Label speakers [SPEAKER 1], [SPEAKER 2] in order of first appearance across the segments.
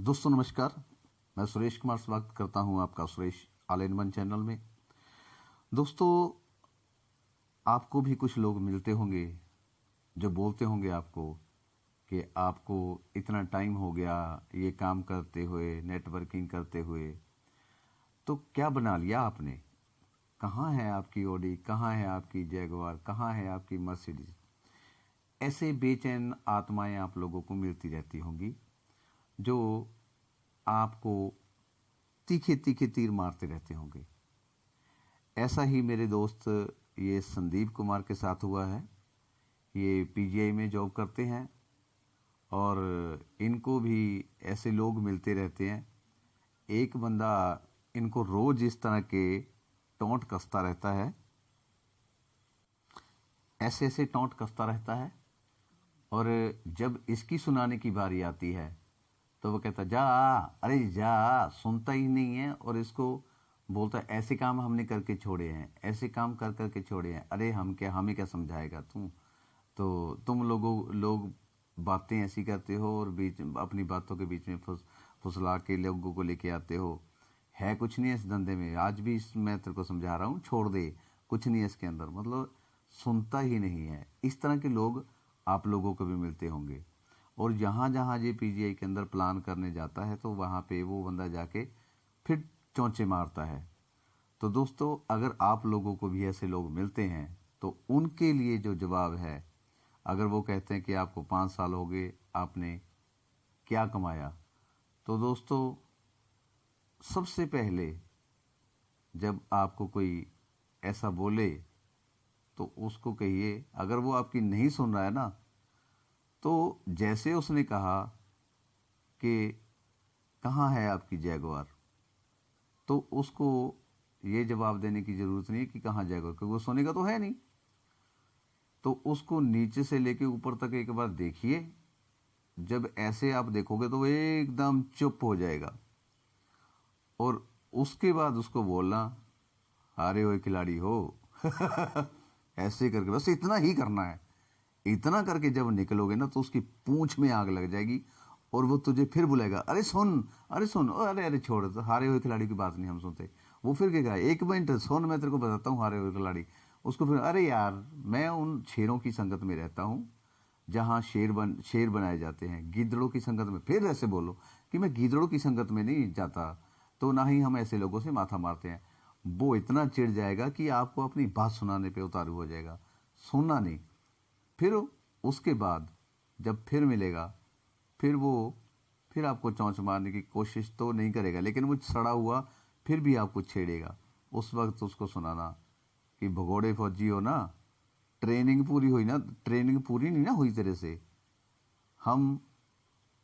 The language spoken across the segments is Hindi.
[SPEAKER 1] दोस्तों नमस्कार। मैं सुरेश कुमार स्वागत करता हूं आपका Suresh all in one channel में। दोस्तों, आपको भी कुछ लोग मिलते होंगे जो बोलते होंगे आपको कि आपको इतना टाइम हो गया ये काम करते हुए, नेटवर्किंग करते हुए, तो क्या बना लिया आपने? कहाँ है आपकी ऑडी, कहाँ है आपकी जैगवार, कहाँ है आपकी मर्सिडीज? ऐसे बेचैन आत्माएं आप लोगों को मिलती रहती होंगी जो आपको तीखे तीखे तीर मारते रहते होंगे। ऐसा ही मेरे दोस्त ये संदीप कुमार के साथ हुआ है। ये पीजीआई में जॉब करते हैं और इनको भी ऐसे लोग मिलते रहते हैं। एक बंदा इनको रोज इस तरह के टोंट कसता रहता है, ऐसे ऐसे टोंट कसता रहता है, और जब इसकी सुनाने की बारी आती है तो वो कहता जा, अरे जा, सुनता ही नहीं है। और इसको बोलता ऐसे काम हमने करके छोड़े हैं, ऐसे काम कर करके छोड़े हैं। अरे हमें क्या समझाएगा तुम लोग बातें ऐसी करते हो और बीच अपनी बातों के बीच में फुसला के लोगों को लेके आते हो। है कुछ नहीं है इस धंधे में, आज भी मैं तेरे को समझा रहा हूँ, छोड़ दे, कुछ नहीं है इसके अंदर। मतलब सुनता ही नहीं है। इस तरह के लोग आप लोगों को भी मिलते होंगे। और जहाँ जहाँ ये पीजीआई के अंदर प्लान करने जाता है तो वहाँ पे वो बंदा जाके फिर चौंचे मारता है। तो दोस्तों, अगर आप लोगों को भी ऐसे लोग मिलते हैं तो उनके लिए जो जवाब है, अगर वो कहते हैं कि आपको 5 साल हो गए, आपने क्या कमाया, तो दोस्तों सबसे पहले जब आपको कोई ऐसा बोले तो उसको कहिए, अगर वो आपकी नहीं सुन रहा है ना, तो जैसे उसने कहा कि कहाँ है आपकी जैगवार, तो उसको ये जवाब देने की जरूरत नहीं है कि कहाँ जैगवार, क्योंकि वो सुनेगा तो है नहीं। तो उसको नीचे से लेके ऊपर तक एक बार देखिए। जब ऐसे आप देखोगे तो वो एकदम चुप हो जाएगा, और उसके बाद उसको बोलना, हारे हुए खिलाड़ी हो। ऐसे करके बस इतना ही करना है। इतना करके जब निकलोगे ना तो उसकी पूंछ में आग लग जाएगी और वो तुझे फिर बुलाएगा, अरे सुन, अरे सुन, अरे अरे छोड़, तो हारे हुए खिलाड़ी की बात नहीं हम सुनते। वो फिर क्या, 1 मिनट सुन, मैं तेरे को बताता हूँ हारे हुए खिलाड़ी। उसको फिर, अरे यार, मैं उन शेरों की संगत में रहता हूँ जहाँ शेर बनाए जाते हैं। गीदड़ों की संगत में फिर ऐसे बोलो कि मैं गीदड़ों की संगत में नहीं जाता, तो ना ही हम ऐसे लोगों से माथा मारते हैं। वो इतना चिढ़ जाएगा कि आपको अपनी बात सुनाने पे उतारू हो जाएगा, सुनना नहीं। फिर उसके बाद जब फिर मिलेगा, फिर आपको चौंच मारने की कोशिश तो नहीं करेगा, लेकिन वो सड़ा हुआ फिर भी आपको छेड़ेगा। उस वक्त उसको सुनाना कि भगोड़े फौजी हो ना, ट्रेनिंग पूरी हुई ना, ट्रेनिंग पूरी नहीं ना हुई तेरे से, हम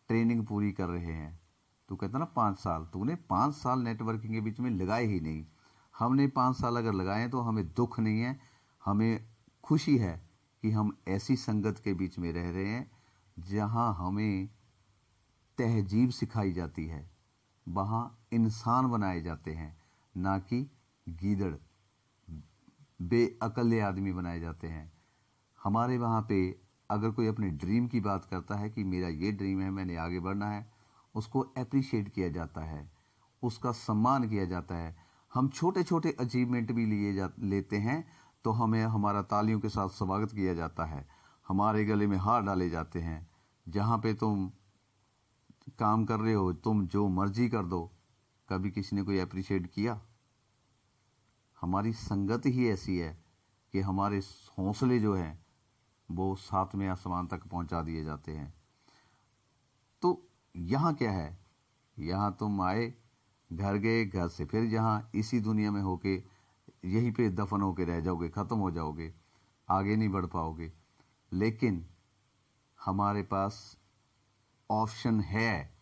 [SPEAKER 1] ट्रेनिंग पूरी कर रहे हैं। तू कहता ना 5 साल, तूने 5 साल नेटवर्किंग के बीच में लगाए ही नहीं। हमने 5 साल अगर लगाए तो हमें दुख नहीं है, हमें खुशी है कि हम ऐसी संगत के बीच में रह रहे हैं जहां हमें तहजीब सिखाई जाती है, वहां इंसान बनाए जाते हैं, ना कि गीदड़ बेअकल आदमी बनाए जाते हैं। हमारे वहाँ पे अगर कोई अपने ड्रीम की बात करता है कि मेरा ये ड्रीम है, मैंने आगे बढ़ना है, उसको अप्रिशिएट किया जाता है, उसका सम्मान किया जाता है। हम छोटे छोटे अचीवमेंट भी लेते हैं तो हमें हमारा तालियों के साथ स्वागत किया जाता है, हमारे गले में हार डाले जाते हैं। जहाँ पे तुम काम कर रहे हो, तुम जो मर्जी कर दो, कभी किसी ने कोई अप्रिशिएट किया? हमारी संगत ही ऐसी है कि हमारे हौसले जो हैं वो 7वें आसमान तक पहुंचा दिए जाते हैं। तो यहाँ क्या है, यहाँ तुम आए, घर गए, घर से फिर जहाँ इसी दुनिया में होके यहीं पे दफन होके रह जाओगे, खत्म हो जाओगे, आगे नहीं बढ़ पाओगे। लेकिन हमारे पास ऑप्शन है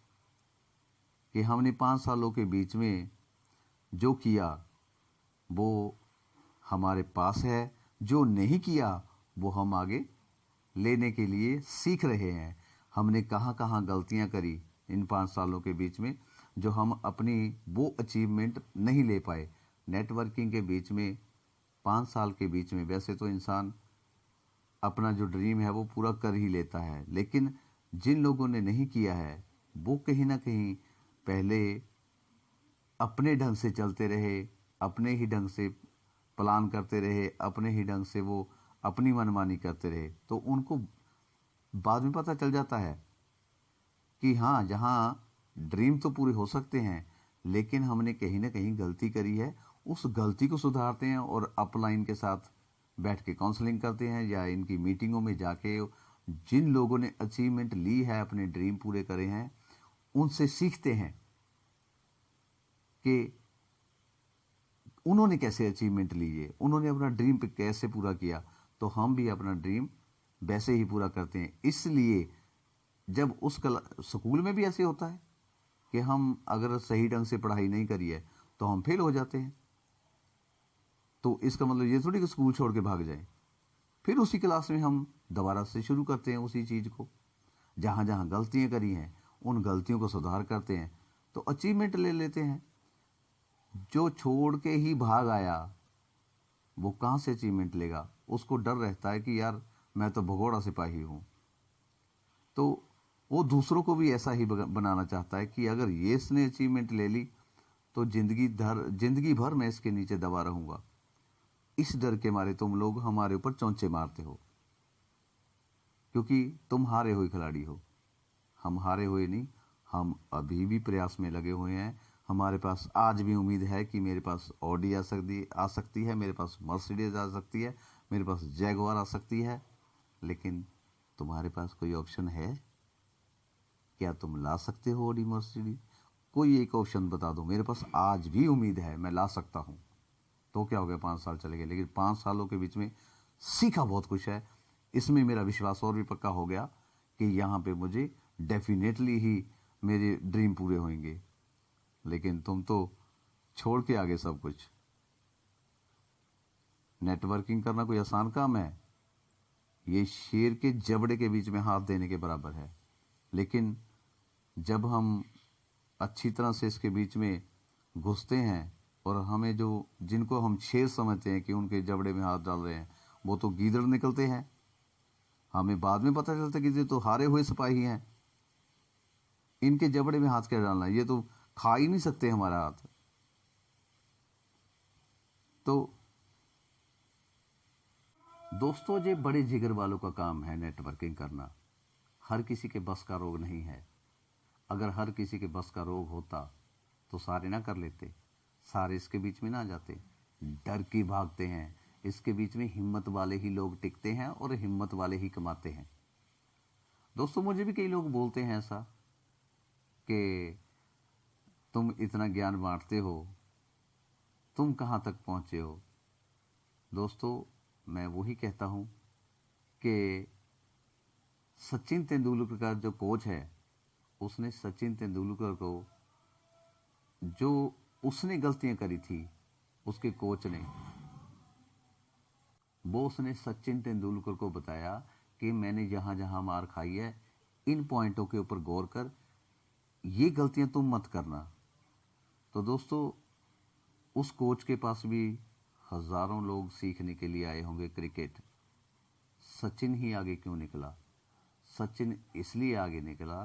[SPEAKER 1] कि हमने 5 सालों के बीच में जो किया वो हमारे पास है, जो नहीं किया वो हम आगे लेने के लिए सीख रहे हैं। हमने कहाँ कहाँ गलतियाँ करी इन 5 सालों के बीच में, जो हम अपनी वो अचीवमेंट नहीं ले पाए। नेटवर्किंग के बीच में 5 साल के बीच में वैसे तो इंसान अपना जो ड्रीम है वो पूरा कर ही लेता है, लेकिन जिन लोगों ने नहीं किया है वो कहीं ना कहीं पहले अपने ढंग से चलते रहे, अपने ही ढंग से प्लान करते रहे, अपने ही ढंग से वो अपनी मनमानी करते रहे, तो उनको बाद में पता चल जाता है कि हाँ, जहाँ ड्रीम तो पूरे हो सकते हैं, लेकिन हमने कहीं ना कहीं गलती करी है। उस गलती को सुधारते हैं और अपलाइन के साथ बैठ के काउंसलिंग करते हैं, या इनकी मीटिंगों में जाके जिन लोगों ने अचीवमेंट ली है, अपने ड्रीम पूरे करे हैं, उनसे सीखते हैं कि उन्होंने कैसे अचीवमेंट लिए, उन्होंने अपना ड्रीम पे कैसे पूरा किया, तो हम भी अपना ड्रीम वैसे ही पूरा करते हैं। इसलिए जब उस स्कूल में भी ऐसे होता है कि हम अगर सही ढंग से पढ़ाई नहीं करी है तो हम फेल हो जाते हैं, तो इसका मतलब ये थोड़ी कि स्कूल छोड़ के भाग जाएं। फिर उसी क्लास में हम दोबारा से शुरू करते हैं उसी चीज़ को, जहाँ जहाँ गलतियाँ करी हैं उन गलतियों को सुधार करते हैं, तो अचीवमेंट ले लेते हैं। जो छोड़ के ही भाग आया वो कहाँ से अचीवमेंट लेगा? उसको डर रहता है कि यार मैं तो भगोड़ा सिपाही हूँ। तो वो दूसरों को भी ऐसा ही बनाना चाहता है कि अगर ये इसने अचीवमेंट ले ली तो जिंदगी भर मैं इसके नीचे दबा रहूंगा। इस डर के मारे तुम लोग हमारे ऊपर चौंचे मारते हो, क्योंकि तुम हारे हुए खिलाड़ी हो। हम हारे हुए नहीं, हम अभी भी प्रयास में लगे हुए हैं। हमारे पास आज भी उम्मीद है कि मेरे पास ऑडी आ सकती है, मेरे पास मर्सिडीज आ सकती है, मेरे पास जैगवार आ सकती है, लेकिन तुम्हारे पास कोई ऑप्शन है? क्या तुम ला सकते हो ऑडी मर्सिडीज? कोई एक ऑप्शन बता दो। मेरे पास आज भी उम्मीद है, मैं ला सकता हूँ। तो क्या हो गया, 5 साल चले गए, लेकिन 5 सालों के बीच में सीखा बहुत कुछ है। इसमें मेरा विश्वास और भी पक्का हो गया कि यहाँ पे मुझे डेफिनेटली ही मेरे ड्रीम पूरे होंगे। लेकिन तुम तो छोड़ के आगे सब कुछ। नेटवर्किंग करना कोई आसान काम है? ये शेर के जबड़े के बीच में हाथ देने के बराबर है। लेकिन जब हम अच्छी तरह से इसके बीच में घुसते हैं और हमें जिनको हम शेर समझते हैं कि उनके जबड़े में हाथ डाल रहे हैं, वो तो गीदड़ निकलते हैं। हमें बाद में पता चलता है कि ये तो हारे हुए सिपाही हैं, इनके जबड़े में हाथ क्या डालना, ये तो खा ही नहीं सकते हमारा हाथ। तो दोस्तों, ये बड़े जिगर वालों का काम है नेटवर्किंग करना। हर किसी के बस का रोग नहीं है। अगर हर किसी के बस का रोग होता तो सारे ना कर लेते, सारे इसके बीच में ना आ जाते। डर की भागते हैं, इसके बीच में हिम्मत वाले ही लोग टिकते हैं और हिम्मत वाले ही कमाते हैं। दोस्तों, मुझे भी कई लोग बोलते हैं ऐसा कि तुम इतना ज्ञान बांटते हो, तुम कहाँ तक पहुँचे हो। दोस्तों, मैं वही कहता हूँ कि सचिन तेंदुलकर का जो कोच है, उसने सचिन तेंदुलकर को, जो उसने गलतियां करी थी उसके कोच ने, वो उसने सचिन तेंदुलकर को बताया कि मैंने जहां जहां मार खाई है, इन पॉइंटों के ऊपर गौर कर, ये गलतियां तुम मत करना। तो दोस्तों, उस कोच के पास भी हजारों लोग सीखने के लिए आए होंगे क्रिकेट। सचिन ही आगे क्यों निकला? सचिन इसलिए आगे निकला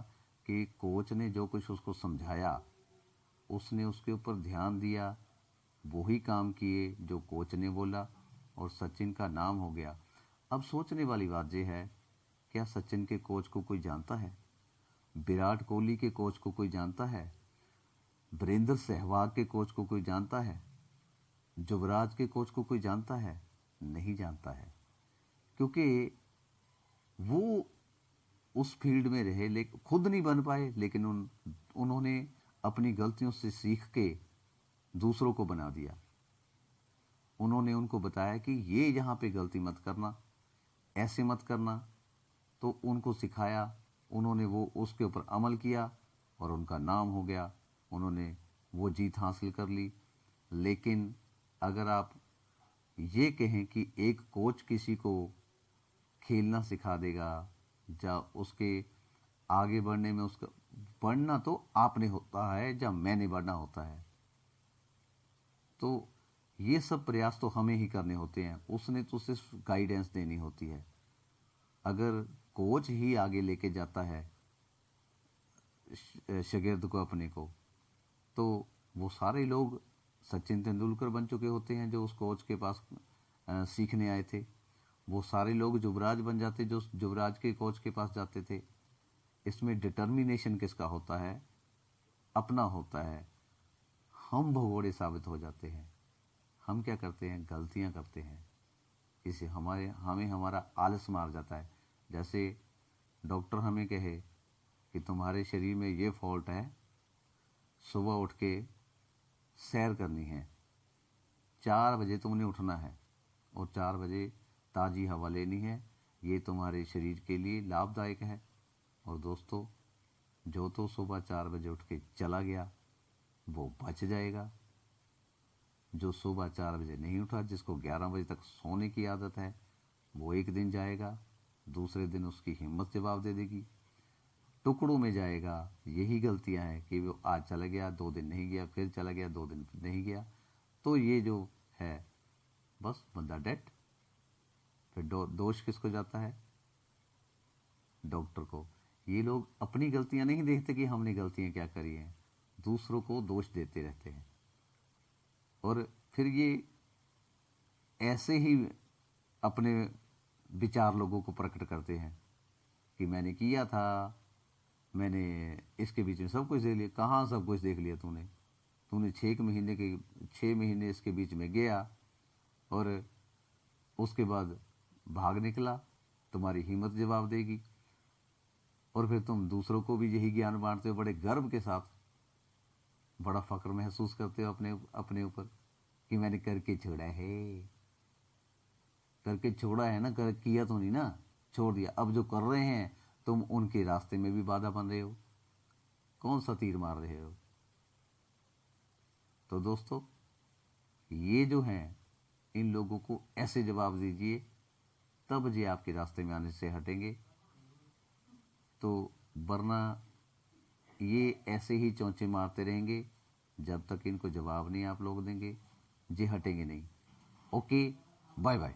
[SPEAKER 1] कि कोच ने जो कुछ उसको समझाया, उसने उसके ऊपर ध्यान दिया, वही काम किए जो कोच ने बोला, और सचिन का नाम हो गया। अब सोचने वाली बात यह है, क्या सचिन के कोच को कोई जानता है? विराट कोहली के कोच को कोई जानता है? वीरेंद्र सहवाग के कोच को कोई जानता है? युवराज के कोच को कोई जानता है? नहीं जानता है, क्योंकि वो उस फील्ड में रहे, लेकिन खुद नहीं बन पाए। लेकिन उन्होंने अपनी गलतियों से सीख के दूसरों को बना दिया। उन्होंने उनको बताया कि ये यहाँ पे गलती मत करना, ऐसे मत करना, तो उनको सिखाया। उन्होंने वो उसके ऊपर अमल किया और उनका नाम हो गया, उन्होंने वो जीत हासिल कर ली। लेकिन अगर आप ये कहें कि एक कोच किसी को खेलना सिखा देगा, या उसके आगे बढ़ने में, उसका बढ़ना तो आपने होता है या मैंने बढ़ना होता है, तो ये सब प्रयास तो हमें ही करने होते हैं, उसने तो सिर्फ गाइडेंस देनी होती है। अगर कोच ही आगे लेके जाता है शागिर्द को अपने को, तो वो सारे लोग सचिन तेंदुलकर बन चुके होते हैं जो उस कोच के पास सीखने आए थे। वो सारे लोग युवराज बन जाते जो युवराज के कोच के पास जाते थे। इसमें डिटर्मिनेशन किसका होता है? अपना होता है। हम भगोड़े साबित हो जाते हैं। हम क्या करते हैं? गलतियां करते हैं। इसे हमें हमारा आलस मार जाता है। जैसे डॉक्टर हमें कहे कि तुम्हारे शरीर में ये फॉल्ट है, सुबह उठ के सैर करनी है, 4 बजे तुमने उठना है और 4 बजे ताज़ी हवा लेनी है, ये तुम्हारे शरीर के लिए लाभदायक है। और दोस्तों, जो तो सुबह 4 बजे उठ के चला गया वो बच जाएगा। जो सुबह 4 बजे नहीं उठा, जिसको 11 बजे तक सोने की आदत है, वो एक दिन जाएगा, दूसरे दिन उसकी हिम्मत जवाब दे देगी, टुकड़ों में जाएगा। यही गलतियां हैं कि वो आज चला गया, 2 दिन नहीं गया, फिर चला गया, 2 दिन नहीं गया। तो ये जो है, बस बंदा डेड। फिर दोष किसको जाता है? डॉक्टर को। ये लोग अपनी गलतियां नहीं देखते कि हमने गलतियां क्या करी हैं, दूसरों को दोष देते रहते हैं। और फिर ये ऐसे ही अपने विचार लोगों को प्रकट करते हैं कि मैंने किया था, मैंने इसके बीच में सब कुछ देख लिया। कहाँ सब कुछ देख लिया तूने 6 महीने इसके बीच में गया और उसके बाद भाग निकला। तुम्हारी हिम्मत जवाब देगी। और फिर तुम दूसरों को भी यही ज्ञान बांटते हो, बड़े गर्व के साथ, बड़ा फक्र महसूस करते हो अपने ऊपर कि मैंने करके छोड़ा है। करके छोड़ा है ना, किया तो नहीं ना, छोड़ दिया। अब जो कर रहे हैं तुम उनके रास्ते में भी बाधा बन रहे हो। कौन सा तीर मार रहे हो? तो दोस्तों, ये जो हैं, इन लोगों को ऐसे जवाब दीजिए, तब ये आपके रास्ते में आने से हटेंगे। तो वरना ये ऐसे ही चौंचे मारते रहेंगे जब तक इनको जवाब नहीं आप लोग देंगे, ये हटेंगे नहीं। Okay, bye bye.